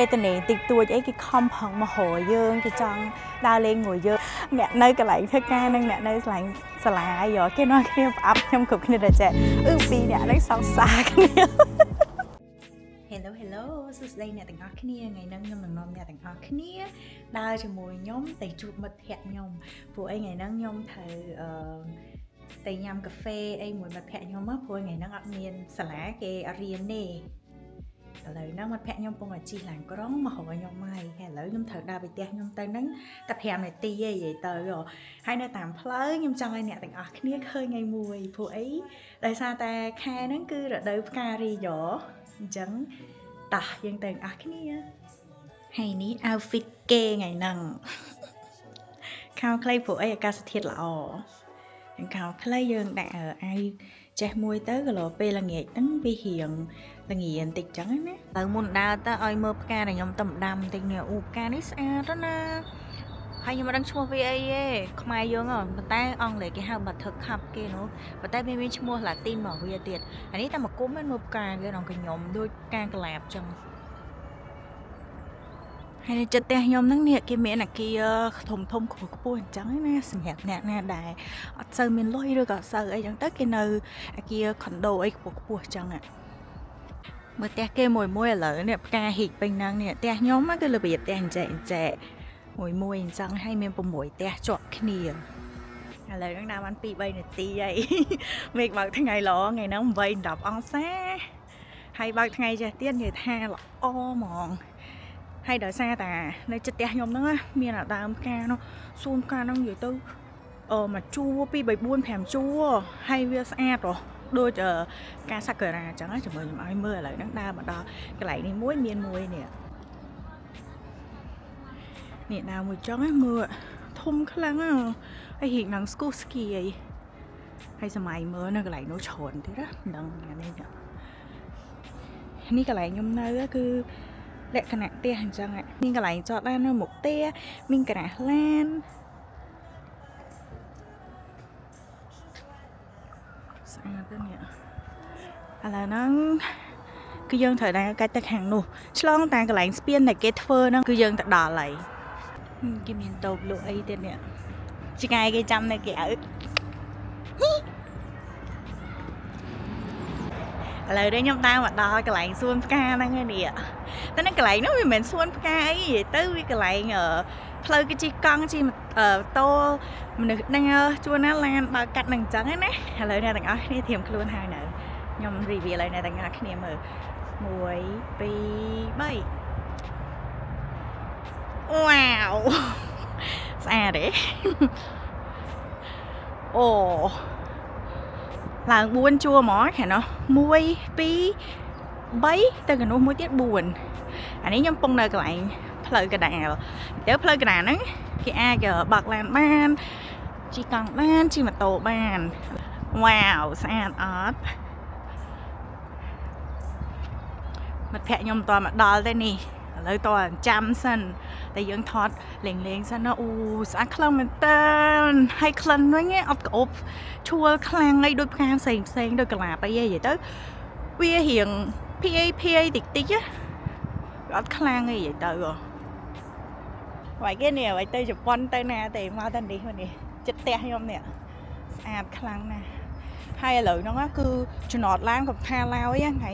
về từ này tiệc tuổi ấy cái com phẳng mà hồi dương cái trong đa lên ngồi dương nè nơi cái lại thơ ca nâng nè nơi lạiสลายอยู่cái nói cái ấp trong cục cái này trẻปีnè đấy sao xa cái này Hello hello សួស្តីអ្នកទាំងអស់គ្នាថ្ងៃនេះខ្ញុំនឹងនាំអ្នកទាំងអស់គ្នាដើរជាមួយខ្ញុំទៅជួបមិត្តភក្តិខ្ញុំព្រោះអីថ្ងៃនេះខ្ញុំត្រូវទៅញ៉ាំកាហ្វេអីមួយមិត្តភក្តិខ្ញុំមកព្រោះថ្ងៃនេះអត់មានសាលាគេអត់រៀនទេឥឡូវហ្នឹងមិត្តភក្តិខ្ញុំកំពុងតែជិះឡានក្រុងមករកខ្ញុំហើយឥឡូវខ្ញុំត្រូវដើរទៅផ្ទះខ្ញុំទៅហ្នឹងតែ5នាទីឯងនិយាយទៅហើយនៅតាមផ្លូវខ្ញុំចង់ឲ្យអ្នកទាំងអស់គ្នាឃើញថ្ងៃមួយព្រោះអីដោយសារតែខែហ្នឹងគឺរដូវផ្ការីយ៉អញ្ចឹងតោះយើងទៅអស់គ្នាហើយនេះ outfit គេថ្ងៃហ្នឹងខោខ្លីព្រោះអីអាកាសធាតុល្អយើងខោខ្លីយើងដាក់អាវចេះមួយទៅក៏លោពេលល្ងាចហ្នឹងវារៀងល្ងាបន្តិចចឹងណាទៅមុនដើរទៅឲ្យមើលផ្កាដែលខ្ញុំតំដាំបន្តិចនេះអូផ្កានេះស្អាតណាហើយខ្ញុំមិនដឹងឈ្មោះវាអីទេខ្មែរយើងប៉ុន្តែអង់គ្លេសគេហៅ Buttercup គេនោះប៉ុន្តែវាមានឈ្មោះឡាទីនមកវាទៀតអានេះតែមកគុំហ្នឹងមើលផ្កាគេក្នុងខ្ញុំដូចផ្កាកលាបចឹងហើយនៅចិត្តផ្ទះខ្ញុំហ្នឹងនេះគេមានអាគារធំធំខ្ពស់អញ្ចឹងណាសម្រាប់អ្នកណាដែលអត់សូវមានលុយឬក៏អត់សូវអីចឹងទៅគេនៅអាគារខុនដូអីខ្ពស់អញ្ចឹងមើលផ្ទះគេមួយឥឡូវនេះផ្កាហ៊ីកពេញហ្នឹងនេះផ្ទះខ្ញុំគឺរបៀបផ្ទះអញ្ចែមួយអញ្ចឹងហើយមាន6ផ្ទះជាប់គ្នាឥឡូវហ្នឹងដើរបាន2-3នាទីហើយមេឃបើកថ្ងៃល្អថ្ងៃហ្នឹង8-10អង្សាហើយបើកថ្ងៃចេះទៀតនិយាយថាល្អហ្មងហើយដោយសារតានៅចិត្តផ្ទះខ្ញុំហ្នឹងមានដើមផ្កានោះសួនផ្កាហ្នឹងនិយាយទៅមួយជួរ2 3 4 5ជួរហើយវាស្អាតដូចផ្កាសាគុរ៉ាអញ្ចឹងចាំមើលខ្ញុំឲ្យមើលឥឡូវហ្នឹងដើរមកដល់កន្លែងនេះមួយមានមួយនេះដើរមួយចុងមើលធំខ្លាំងហើយហៀងនឹងស្គូស្គីអីហើយសម័យមើលនៅកន្លែងនោះច្រើនទៀតណាដឹងនេះកន្លែងខ្ញុំនៅគឺលក្ខណៈផ្ទះអញ្ចឹងមានកន្លែងចតឡាននៅមុខផ្ទះមានក្រាស់ឡានស្អាតណាស់ឥឡូវហ្នឹងគឺយើងត្រូវដើរកាច់ទៅខាងនោះឆ្លងតាមកន្លែងស្ពានដែលគេធ្វើហ្នឹងគឺយើងទៅដល់ហើយគេមានតូបលក់អីទៀតនេះឆ្កែគេចាំនៅគេអើឥឡូវនេះខ្ញុំដើរមកដល់កន្លែងសួនផ្កាហ្នឹងនេះតែនៅកន្លែងនោះវាមិនមែនសួនផ្កាអីទៅវាកន្លែងផ្លូវគេជិះកង់ជិះម៉ូតូមនុស្សដឹងជួនណាឡានបើកកាត់នឹងអញ្ចឹងណាឥឡូវអ្នកទាំងអស់គ្នាធៀមខ្លួនហើយនៅខ្ញុំ review ឲ្យអ្នកទាំងអស់គ្នាមើល1 2 3វ៉ាវស្អាតទេអូឡើង4ជួរហ្មងខាងនោះ1 2 3ទៅខាងនោះមួយទៀត4អានេះខ្ញុំពងនៅកន្លែងផ្លូវកណ្ដាលទៅផ្លូវកណ្ដាលហ្នឹងគេអាចបើកឡានបានជិះកង់បានជិះម៉ូតូបានវ៉ាវស្អាតអត់មិត្តភក្តិខ្ញុំតមកដល់ទេនេះឥឡូវតចាំសិនតែយើងថតលេងសិនណាអូស្អាតខ្លាំងមែនតើហើយក្លិនវិញអត់ក្អប់ឈួលខ្លាំងអីដូចផ្កាផ្សេងដូចកន្លាបអីនិយាយទៅវារៀងភាយតិចអត់ខ្លាំងអីនិយាយទៅហើយគេនេះឲ្យទៅជប៉ុនទៅណាទេមកតែនេះចិត្តផ្ទះខ្ញុំនេះស្អាតខ្លាំងណាស់ហើយឥឡូវហ្នឹងគឺចំណតឡានកំថាឡាវថ្ងៃ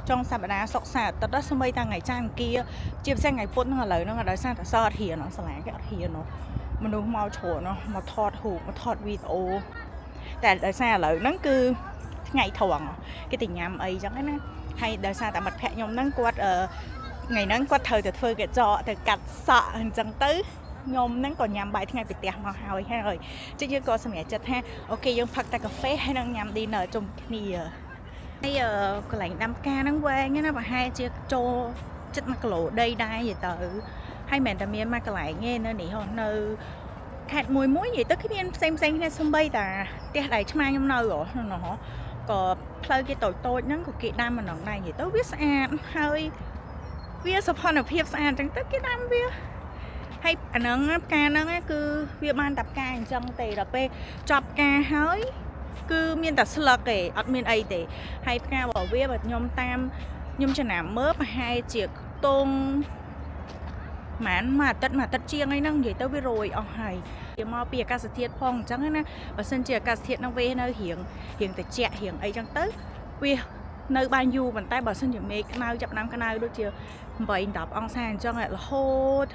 ចុងសប្តាហ៍សុក្រសៅរ៍អាទិត្យស្មីតាថ្ងៃច័ន្ទអង្គារជាពិសេសថ្ងៃពុធហ្នឹងឥឡូវហ្នឹងដោយសារតែសអត់រៀនសាលាគេអត់រៀនមនុស្សមកច្រើនមកថតរូបមកថតវីដេអូតែដោយសារឥឡូវហ្នឹងគឺថ្ងៃត្រង់គេទៅញ៉ាំអីចឹងណាហើយដោយសារតែមិត្តភក្តិខ្ញុំហ្នឹងគាត់ថ្ងៃហ្នឹងគាត់ត្រូវទៅធ្វើកញ្ចក់ទៅកាត់សក់អញ្ចឹងទៅខ្ញុំហ្នឹងក៏ញ៉ាំបាយថ្ងៃពីផ្ទះមកហើយចឹងយើងក៏សម្រេចចិត្តថាអូខេយើងផឹកតែកាហ្វេហើយនឹងញ៉ាំ dinner ជុំគ្នាហើយកន្លែងដាំផ្កាហ្នឹងវែងណាប្រហែលជាចូល7 គីឡូដីដែរនិយាយទៅហើយមិនតែមានមួយកន្លែងទេនៅនេះនៅខេត្តមួយនិយាយទៅគ្មានផ្សេងគ្នាសំបីតាផ្ទះដៃឆ្មាខ្ញុំនៅនោះក៏ផ្លូវគេតូចហ្នឹងក៏គេដាំមិនដល់ដែរនិយាយទៅវាស្អាតហើយវាសុខភាពស្អាតអញ្ចឹងទៅគេដាំវាហើយអាហ្នឹងផ្កាហ្នឹងគឺវាបានតែផ្កាអញ្ចឹងទេដល់ពេលចប់ផ្កាហើយគឺមានតែស្លឹកទេអត់មានអីទេហើយផ្ការបស់វាបើខ្ញុំចំណាំមើលប្រហែលជាខ្ទង់ mà tất chiêng ấy nâng vậy tới với rồi ở hay thì mà bìa ca sát thiết phong chẳng á và sân chia ca sát thiết nó về nơi hiện tại trẻ hiện ấy chẳng tới vì nơi ban du bàn tay bảo sân chỉ mấy cái nào chập năm cái nào đôi chưa vậy đọc ông sang cho lại là hốt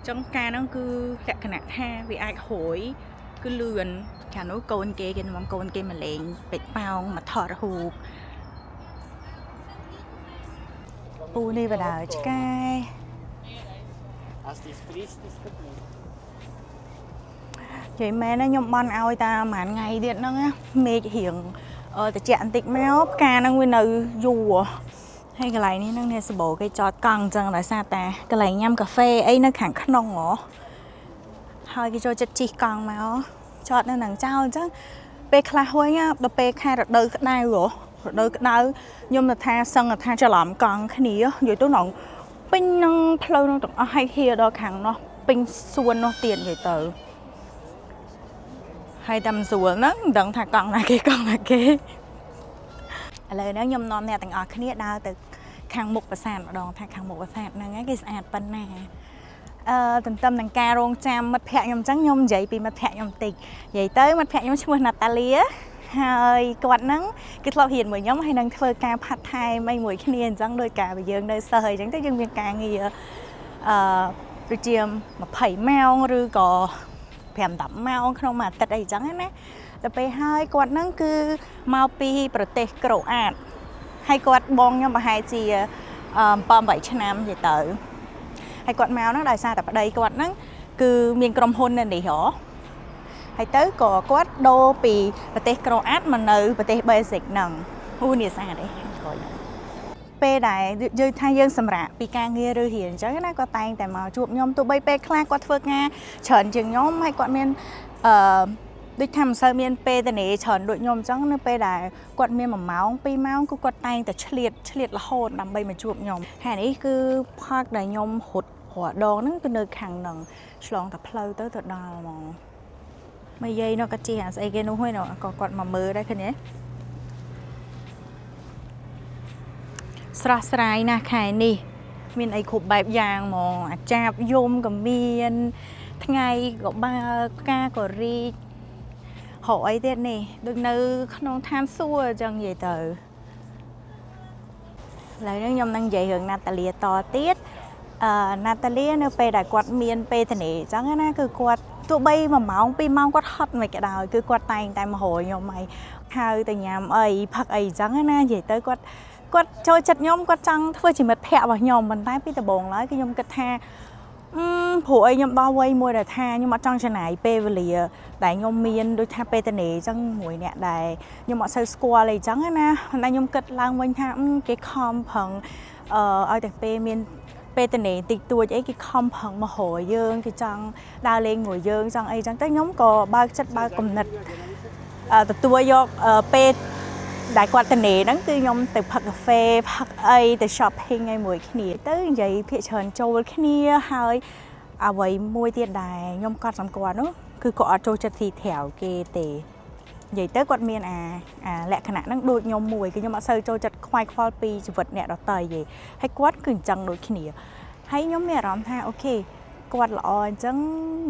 trong ca nó cứ lẹ cái nạt ha vì ai hỏi cứ lườn cả nối côn kia cái mong côn kia mà lẹn bệt bao mà thọt hụt u đi vào đảo cái vậy mẹ nó nhom ban ao ta màn ngày điện nó á mẹ hiện tại chẹn tịch méo ca nó nguyên nơi dù hay cái này nó nghe bộ cái chọt căng chẳng là sao ta cái này nhâm cà phê ấy nó khẳng khăn nông ngỏ hai cái cho chất chi căng mà chọt nó nằng trao chứ pe khai hôi nhá đợt pe khai đợt đời cái này rồi đợt cái này nhưng mà tha sân là tha cho làm căng cái này rồi tôi nói pin năng pleu năng tụng hay kia đó khẳng nó pin xuân nó tiền rồi từ hay tầm xuân nó đừng thà căng là cái lời nó nhom non nè từng ở cái này đào từ khang một và sàn đòn thang khang một và sàn này cái sàn bên này tầm tầm đằng cà rong cham mặt phèn nhom trắng nhom dậy bị mặt phèn nhom tịch dậy tới mặt phèn nhom chung Natalia hơi quạt nắng cái lâu hiện mới nhóm hay đang phơi càผัดThai mấy mùi cái niên trắng đôi cà bây giờ nơi sơi trắng tới dân viên cà nghỉ rồi chiêm mà phẩy mèo rồi có phèm đậm mèo không mà tật ấy trắng áแต่ไปให้กวดนั่งคือมาปีประเทศโครเอเชียให้กวดบองยังมาให้จีปอมใบชนามใหญ่เต๋อให้กวดแมวนั่งได้ซาแต่ประเดี๋ยวกวดนั่งคือเมียนกรมพลนั่นดิเหรอให้เต๋อก็กวดโดปีประเทศโครเอเชียมันในประเทศเบสิกหนึ่งอู้เนี่ยซาดิเป้ได้ยืดทายยืดสำหรับปีการเงินหรือเหียนจังนั้นก็แต่งแต่มาจูบยมตัวใบเป้คลากวดเฟิร์กงาเฉินจึงยมให้กวดเมียนด้วยทำเซอร์เมียนเปแต่เนี่ยเฉินโดยยมจังเนี่ยเปได้กวดเมียนหม่อเมาปีเมาก็กวดแต่งแต่เฉลี่ยละโหดนำใบมาจูบยมแห่นี้คือภาคได้ยมหดหัวดองนั่นคือเนื้อแข็งหนึ่งฉลองแต่เพลย์เตอร์ตัวดาวมองไม่ยัยเนาะกระเจียนใส่เกนุ้ยเนาะก็กวดมามือได้แค่นี้สระสายนะแค่นี้มีไอ้ขบแบบยางมองจับยมกับเมียนทั้งไงก็บ้ากาก็รีhỏi thế này được nơi không than xua chẳng vậy từ lại nó nhom đang dạy hưởng Natalia to tiết Natalia nó pe đại quạt miên pe thế này chẳng á cứ quạt tụi bay mà máu pi mau quạt hot mày cái đào cứ quạt tay tay mà hồi nhom mày hai từ nhà ấy phật ấy chẳng á vậy tới quạt cho chặt nhom quạt trăng thôi chỉ mệt phẹo vào nhom mình tay pi tờ bồn lấy cái nhom kịch haผู้ไอ้ยมบ้าไว้มวยแต่ท่าnhưng mà trong chân này pe về lìa đại nhom miên đôiท่าpe tên này trong mùi nè đại nhưng mà sơ square này trắng á na đại nhom kịch lang quanhท่าcái com phẳng ở tại pe miên pe tên này tiệtตัวcái com phẳng mà hồi dương cái trăng đa lên ngồi dương trăng ấy trăng tới nhóm có ba chất ba cùng nịchตัวdo pe đại quạt tên này đắng từ nhom từผักกาแฟผักไอtừ shoppingไงมวยขี้นี้tới vậy phía trên châuขี้นี้hơi vậy môi tiền đài nhom quạt sắm quạt nữaคือก็โจจะทีแถวเกเตvậy tới quạt miềnแหละขณะนั่งโดดยมมวยคือnhomเซอร์โจจะควายควอลปีจุดเนี่ยเราเตยvậyให้quạtกึ่งจังโดดขี้นี้ให้nhomเมียร้องท่าโอเคกวาดละออนจัง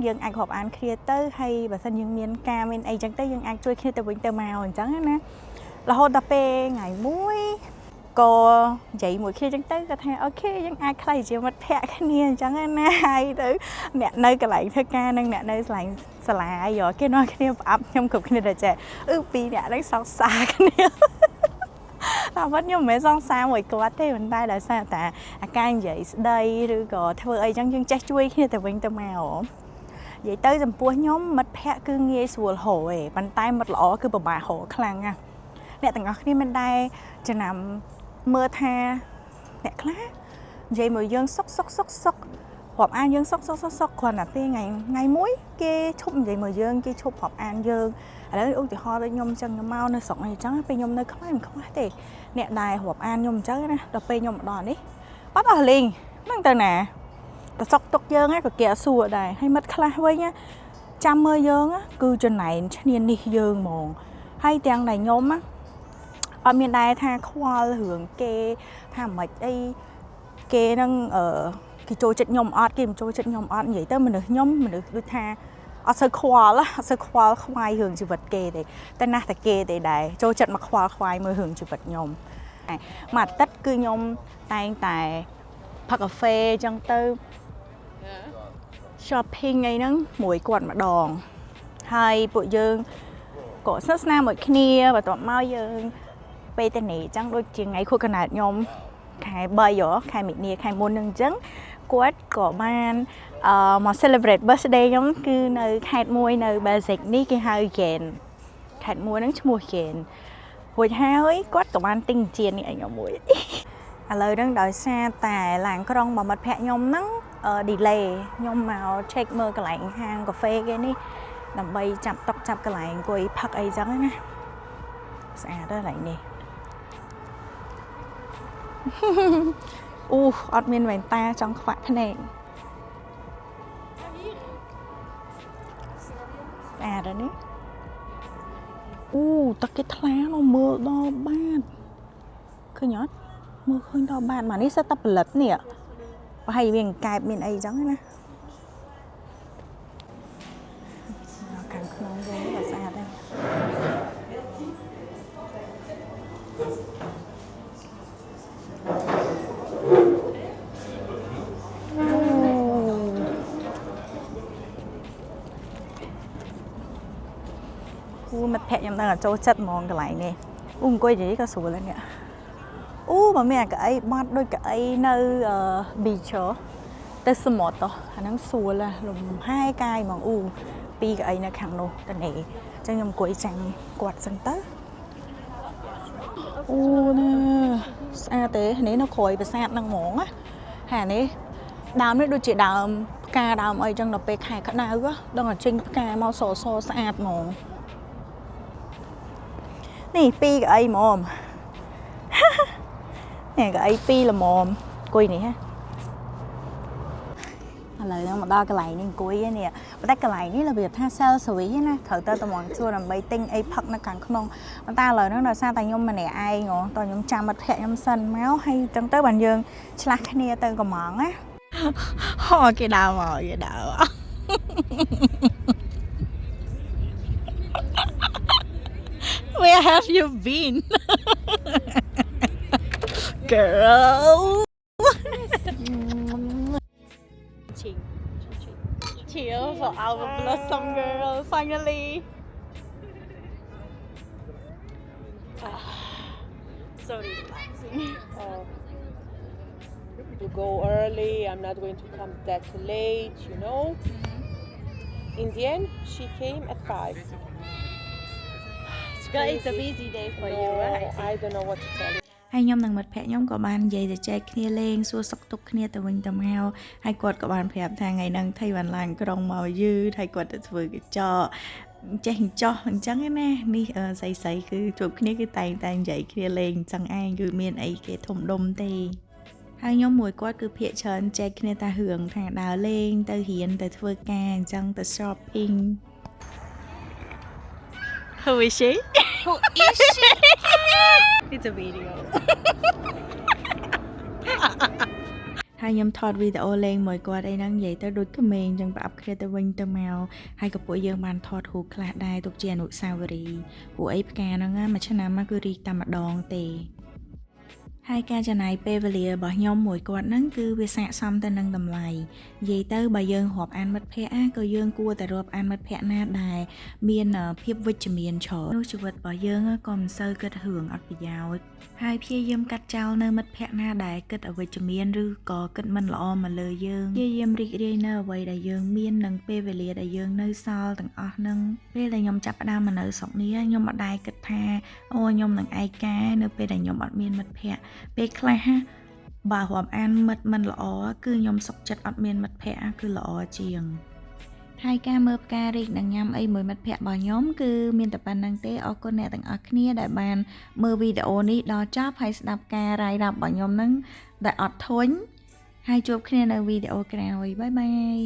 ยังไอขอบอันเคลียร์เตอร์ให้แบบสัญญาเมียนกาเมียนไอจังเตอร์ยังไอช่วยเคลียร์แต่วิ่งแต่มาจังนะlà hôm đạp pe ngày muối cô dậy mỗi khi chẳng tới cái thằng ok chẳng ai khai chiều mặt phẹ cái nia chẳng ai tới mẹ nơi cái lạnh thơ ca nên mẹ nơi lạnh xà là rồi cái nói cái nia ấp trong cục cái nia trẻ pi mẹ đấy sóng xa cái nia tao vẫn nhung mẹ sóng xa ngoài quạt thế mình tay là sao ta can vậy đây rồi có thưa ấy chẳng chắc chui khi từ bên tao mèo vậy tới dầm pua nhóm mặt phẹ cứ nghe sùa hổ ấy bàn tay mặt lỏ cứ bà hổ khăng à nè từng ngọcนี่มันได้จะนำเมื่อทาเนี่ยคล้าใจมือยื่นซอกหอบอันยื่นซอกคนอ่ะที่ไงมุ้ยเกชุบใจมือยื่นเกชุบหอบอันยื่นแล้วอุ้งจะห่อเลยยมจังยมเมาในสองในจังไปยมในเขาไม่ได้เนี่ยได้หอบอันยมจังนะเราไปยมดอนนี่ปั๊บเอาลิงนั่งแต่ไหนแต่ซอกตกยื่นไงก็เกี่ยสัวได้ให้มัดคล้าไว้เนี่ยจำมือยื่นอ่ะคือจนไหนชนิดนี้ยื่นมองให้เตียงไหนยมอ่ะở miền Đài tha khoa hưởng kê tha mạch ấy kê nâng ở គេចូលចិត្តខ្ញុំអត់គេមិនចូលចិត្តខ្ញុំអត់និយាយទៅមនុស្សខ្ញុំមនុស្សដូចថាអត់សូវខ្វល់អត់សូវខ្វល់ខ្វាយរឿងជីវិតគេទេតែណាស់តែគេទេដែរចូលចិត្តមកខ្វល់ខ្វាយមើលរឿងជីវិតខ្ញុំមួយអាទិត្យគឺខ្ញុំតែងតែផឹកកាហ្វេអញ្ចឹងទៅ shopping អីហ្នឹងមួយគាត់ម្ដងហើយពួកយើងក៏ស្និទ្ធស្នាលមួយគ្នាបន្ទាប់មកយើងពេលទៅនេះអញ្ចឹងដូចជាថ្ងៃខួបកំណើតខ្ញុំខែ3ខែមិនិនាខែមុនហ្នឹងអញ្ចឹងគាត់ក៏បានមក celebrate birthday ខ្ញុំគឺនៅខេត្តមួយនៅ Basic នេះគេហៅ Gen ខេត្តមួយហ្នឹងឈ្មោះ Gen រួចហើយគាត់ក៏បានទិញជៀននេះឲ្យខ្ញុំមួយឥឡូវហ្នឹងដោយសារតែឡានក្រុងមកមិត្តភ័ក្ដិខ្ញុំហ្នឹងdelay ខ្ញុំមក check មើលកន្លែងហាងកាហ្វេគេនេះដើម្បីចាប់តុកចាប់កន្លែងអង្គុយផឹកអីចឹងណាស្អាតហើយកន្លែងនេះអូអត់មានវ៉ែនតាចង់ខ្វាក់ភ្នែកស្អាតហើយនេះអូទឹកគេថ្លានោះមើលដល់បាតឃើញអត់មើលឃើញដល់បាតមកនេះសិតតែផលិតនេះប្រហែលវាកែបមានអីចឹងណាខាងក្នុងវិញក៏ស្អាតដែរមិត្តភ័ក្ដិខ្ញុំនឹងចូលចិត្តហ្មងកន្លែងនេះអូអង្គុយនិយាយក៏ស្រួលដែរនេះអូបើមានកៅអីបាត់ដូចកៅអីនៅ beach ទៅសមុទ្រអាហ្នឹងស្រួលលំហែកាយហ្មងអូពីកៅអីនៅខាងនោះទៅនេះអញ្ចឹងខ្ញុំអង្គុយចាំគាត់សិនទៅអូណាស្អាតទេនេះនៅក្រោយប្រាសាទហ្នឹងហ្មងណាហើយនេះដើមនេះដូចជាដើមផ្កាដើមអីចឹងដល់ពេលខែក្តៅដល់តែចេញផ្កាមកសស្អាតហ្មងនេះពីកៅអីហ្មងនេះកៅអីពីរល្មមអង្គុយនេះហ៎ឥឡូវហ្នឹងមកដល់កន្លែងនេះអង្គុយនេះប៉ុន្តែកន្លែងនេះរបៀបថា sell service ណាត្រូវទៅតំងជួរដើម្បីទិញអីផឹកនៅខាងក្នុងប៉ុន្តែឥឡូវហ្នឹងដោយសារតែខ្ញុំម្នាក់ឯងតោះខ្ញុំចាំមិត្តភ័ក្ដិខ្ញុំសិនមកហើយអញ្ចឹងទៅបានយើងឆ្លាស់គ្នាទៅកំងណាអូគេដើរមកគេដើរមក Where have you been girl cheer for our blossom girl finally so relaxing to go early, I'm not going to come that late, you know. In the end, she came at 5. It's a busy day for you, right? I don't know what to tell you. ហើយខ្ញុំនិងមិត្តភ័ក្ដិខ្ញុំក៏បាននិយាយទៅចែកគ្នាលេងសួរសុខទុក្ខគ្នាទៅវិញទៅមកហើយគាត់ក៏បានប្រាប់ថាថ្ងៃហ្នឹងថៃបានឡើងក្រុងមកយឺតហើយគាត់ទៅធ្វើកញ្ចក់ចេះចោះអញ្ចឹងណានេះស្អីគឺជួបគ្នាគឺតែងតែនិយាយគ្នាលេងអញ្ចឹងឯងគឺមានអីគេធំដុំទេហើយខ្ញុំមួយគាត់គឺភាកច្រើនចែកគ្នាតារឿងថាដើរលេងទៅរៀនទៅធ្វើការអញ្ចឹងទៅ shopping Who is she? Who is she? It's a video ហើយខ្ញុំថតវីដេអូលេងមួយគាត់អីហ្នឹងនិយាយទៅដូចក្មេងអញ្ចឹងប្រអប់គ្នាទៅវិញទៅមកហើយក៏ពួកយើងបានថតរូបខ្លះដែរទុកជាអនុស្សាវរីយ៍ព្រោះអីផ្កាហ្នឹងមួយឆ្នាំមកគឺរីកតែម្ដងទេហើយការចំណាយពេលវេលារបស់ខ្ញុំមួយគាត់ហ្នឹងគឺវាស័ក្តិសមទៅនឹងតម្លៃនិយាយទៅបើយើងរាប់អានមិត្តភ័ក្តិក៏យើងគួរតែរាប់អានមិត្តភ័ក្តិណាដែលមានភាពវិជ្ជមានច្រើននោះជីវិតរបស់យើងក៏មិនសូវគិតរឿងអត់ប្រយោជន៍ហើយព្យាយាមកាត់ចោលនៅមិត្តភ័ក្តិណាដែលគិតអវិជ្ជមានឬក៏គិតមិនល្អមកលើយើងព្យាយាមរីករាយនៅអ្វីដែលយើងមាននិងពេលវេលាដែលយើងនៅសល់ទាំងអស់ហ្នឹងពេលដែលខ្ញុំចាប់ផ្ដើមមកនៅស្រុកនេះខ្ញុំអត់ដែរគិតថាអូខ្ញុំនឹងឯកានៅពេលដែលខ្ញុំអត់មានមិត្តភ័ក្តិពេលខ្លះបើរាប់អានមិត្តមិនល្អគឺខ្ញុំសុខចិត្តអត់មានមិត្តភ័ក្តិគឺល្អជាងហើយការមើលផ្ការីកនិងញ៉ាំអីមួយមិត្តភ័ក្តិរបស់ខ្ញុំគឺមានតែប៉ុណ្្នឹងទេអរគុណអ្នកទាំងអស់គ្នាដែលបានមើលវីដេអូនេះដល់ចប់ហើយស្ដាប់ការរាយរាប់របស់ខ្ញុំនឹងដែលអត់ធុញហើយជួបគ្នានៅវីដេអូក្រោយបាយបាយ